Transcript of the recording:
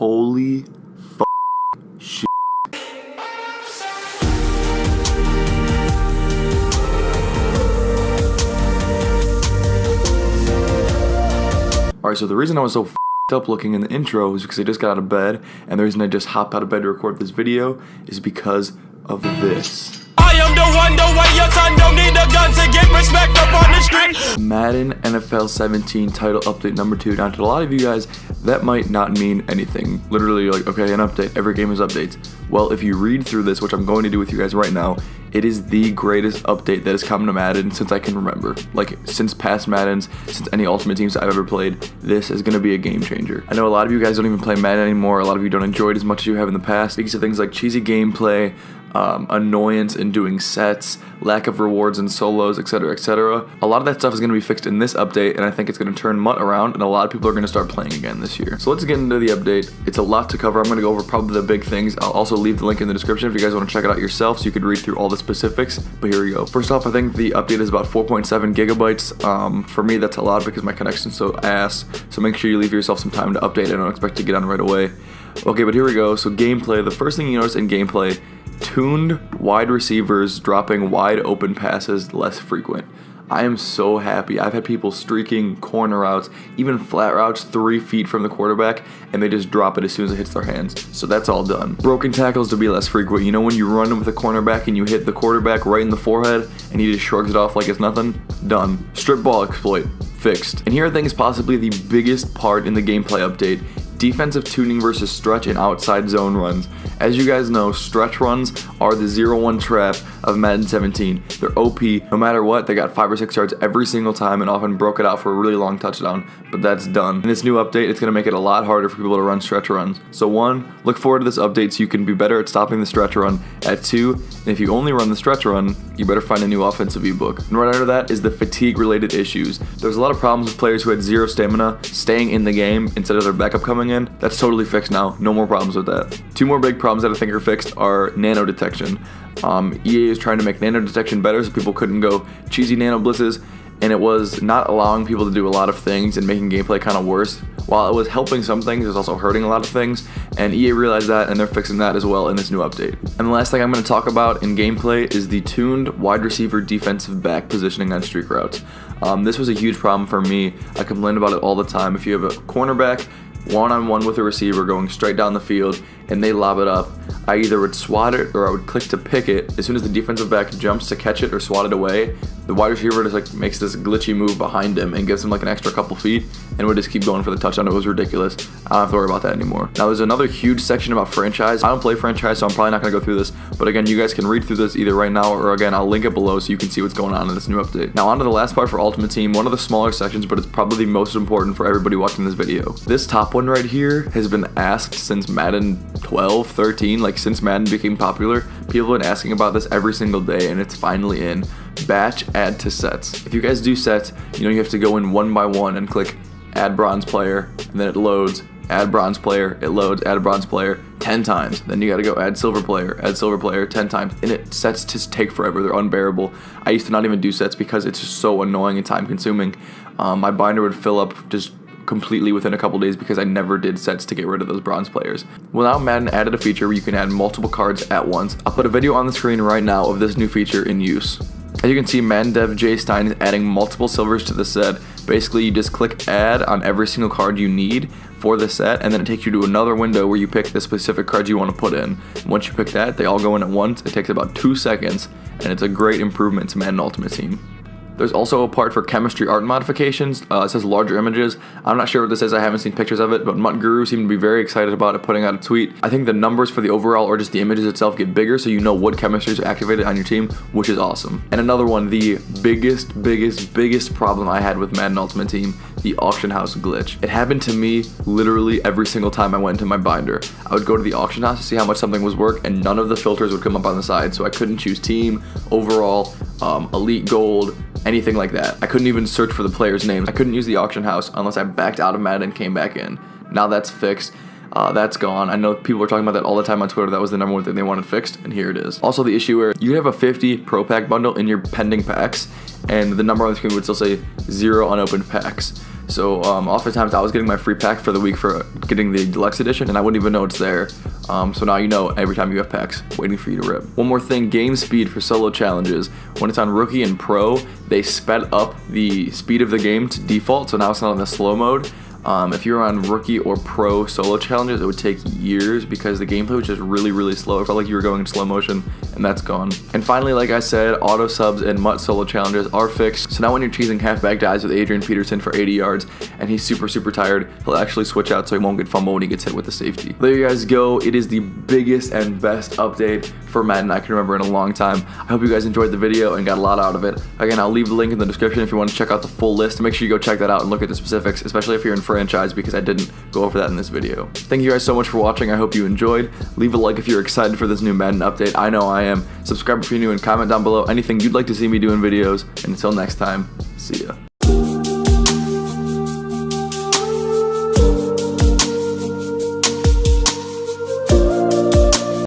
Holy shit. Alright, so the reason I was so up looking in the intro is because I just got out of bed, and the reason I just hopped out of bed to record this video is because of this. I am the one, the way your son don't need a gun to get respect up on the street. Madden NFL 17 title update number 2. Now, to a lot of you guys, that might not mean anything. Literally, you're like, okay, an update. Every game is updates. Well, if you read through this, which I'm going to do with you guys right now, it is the greatest update that has come to Madden since I can remember. Like, since past Maddens, since any Ultimate Teams I've ever played, this is going to be a game changer. I know a lot of you guys don't even play Madden anymore. A lot of you don't enjoy it as much as you have in the past. Because of things like cheesy gameplay, annoyance in doing sets, lack of rewards in solos, etc., etc. A lot of that stuff is going to be fixed in this update, and I think it's going to turn MUT around, and a lot of people are going to start playing again this year. So let's get into the update. It's a lot to cover. I'm going to go over probably the big things. I'll also leave the link in the description if you guys want to check it out yourself so you could read through all the specifics, but here we go. First off, I think the update is about 4.7 gigabytes. For me, that's a lot because my connection's so ass, so make sure you leave yourself some time to update. I don't expect to get on right away. Okay, but here we go. So gameplay, the first thing you notice in gameplay, tuned wide receivers dropping wide open passes less frequent. I am so happy. I've had people streaking corner routes, even flat routes 3 feet from the quarterback, and they just drop it as soon as it hits their hands. So that's all done. Broken tackles to be less frequent. You know when you run with a cornerback and you hit the quarterback right in the forehead and he just shrugs it off like it's nothing? Done. Strip ball exploit. Fixed. And here I think is possibly the biggest part in the gameplay update. Defensive tuning versus stretch and outside zone runs. As you guys know, stretch runs are the 0-1 trap of Madden 17. They're OP. No matter what, they got 5 or 6 yards every single time and often broke it out for a really long touchdown, but that's done. In this new update, it's going to make it a lot harder for people to run stretch runs. So 1, look forward to this update so you can be better at stopping the stretch run. At 2, and if you only run the stretch run, you better find a new offensive ebook. And right under that is the fatigue-related issues. There's a lot of problems with players who had 0 stamina staying in the game instead of their backup coming in. That's totally fixed now. No more problems with that. 2 more big problems that I think are fixed are nano detection. EA is trying to make nano detection better so people couldn't go cheesy nano blitzes, and it was not allowing people to do a lot of things and making gameplay kind of worse. While it was helping some things, it was also hurting a lot of things, and EA realized that, and they're fixing that as well in this new update. And the last thing I'm going to talk about in gameplay is the tuned wide receiver defensive back positioning on streak routes. This was a huge problem for me. I complained about it all the time. If you have a cornerback one-on-one with a receiver going straight down the field and they lob it up, I either would swat it or I would click to pick it. As soon as the defensive back jumps to catch it or swat it away, the wide receiver just like makes this glitchy move behind him and gives him like an extra couple feet and would just keep going for the touchdown. It was ridiculous. I don't have to worry about that anymore. Now there's another huge section about franchise. I don't play franchise, so I'm probably not going to go through this, but again, you guys can read through this either right now or again, I'll link it below so you can see what's going on in this new update. Now on to the last part for Ultimate Team, one of the smaller sections, but it's probably the most important for everybody watching this video. This top one right here has been asked since Madden 12, 13, like since Madden became popular. People have been asking about this every single day, and it's finally in. Batch add to sets. If you guys do sets, you know you have to go in one by one and click add bronze player, and then it loads, add bronze player, it loads, add bronze player 10 times. Then you gotta go add silver player 10 times. And it sets just take forever, they're unbearable. I used to not even do sets because it's just so annoying and time consuming. My binder would fill up just completely within a couple days because I never did sets to get rid of those bronze players. Well, now Madden added a feature where you can add multiple cards at once. I'll put a video on the screen right now of this new feature in use. As you can see, Madden Dev J Stein is adding multiple silvers to the set. Basically, you just click add on every single card you need for the set, and then it takes you to another window where you pick the specific cards you want to put in. Once you pick that, they all go in at once. It takes about 2 seconds, and it's a great improvement to Madden Ultimate Team. There's also a part for chemistry art modifications. It says larger images. I'm not sure what this is. I haven't seen pictures of it, but MUT Guru seemed to be very excited about it, putting out a tweet. I think the numbers for the overall or just the images itself get bigger, so you know what chemistries are activated on your team, which is awesome. And another one, the biggest problem I had with Madden Ultimate Team, the auction house glitch. It happened to me literally every single time I went into my binder. I would go to the auction house to see how much something was worth, and none of the filters would come up on the side, so I couldn't choose team, overall, elite gold, anything like that. I couldn't even search for the players' names. I couldn't use the auction house unless I backed out of Madden and came back in. Now that's fixed. That's gone. I know people were talking about that all the time on Twitter. That was the number one thing they wanted fixed, and here it is. Also, the issue where you have a 50 pro pack bundle in your pending packs, and the number on the screen would still say 0 unopened packs. So oftentimes I was getting my free pack for the week for getting the deluxe edition, and I wouldn't even know it's there. So now you know every time you have packs waiting for you to rip. One more thing, game speed for solo challenges. When it's on rookie and pro, they sped up the speed of the game to default, so now it's not on the slow mode. If you're on rookie or pro solo challenges, it would take years because the gameplay was just really, really slow. It felt like you were going in slow motion, and that's gone. And finally, like I said, auto subs and MUT solo challenges are fixed. So now when you're chasing halfback dives with Adrian Peterson for 80 yards and he's super, super tired, he'll actually switch out so he won't get fumbled when he gets hit with the safety. There you guys go. It is the biggest and best update for Madden I can remember in a long time. I hope you guys enjoyed the video and got a lot out of it. Again, I'll leave the link in the description if you want to check out the full list. Make sure you go check that out and look at the specifics, especially if you're in franchise, because I didn't go over that in this video. Thank you guys so much for watching. I hope you enjoyed. Leave a like if you're excited for this new Madden update. I know I am. Subscribe if you're new and comment down below anything you'd like to see me do in videos. And until next time, see ya.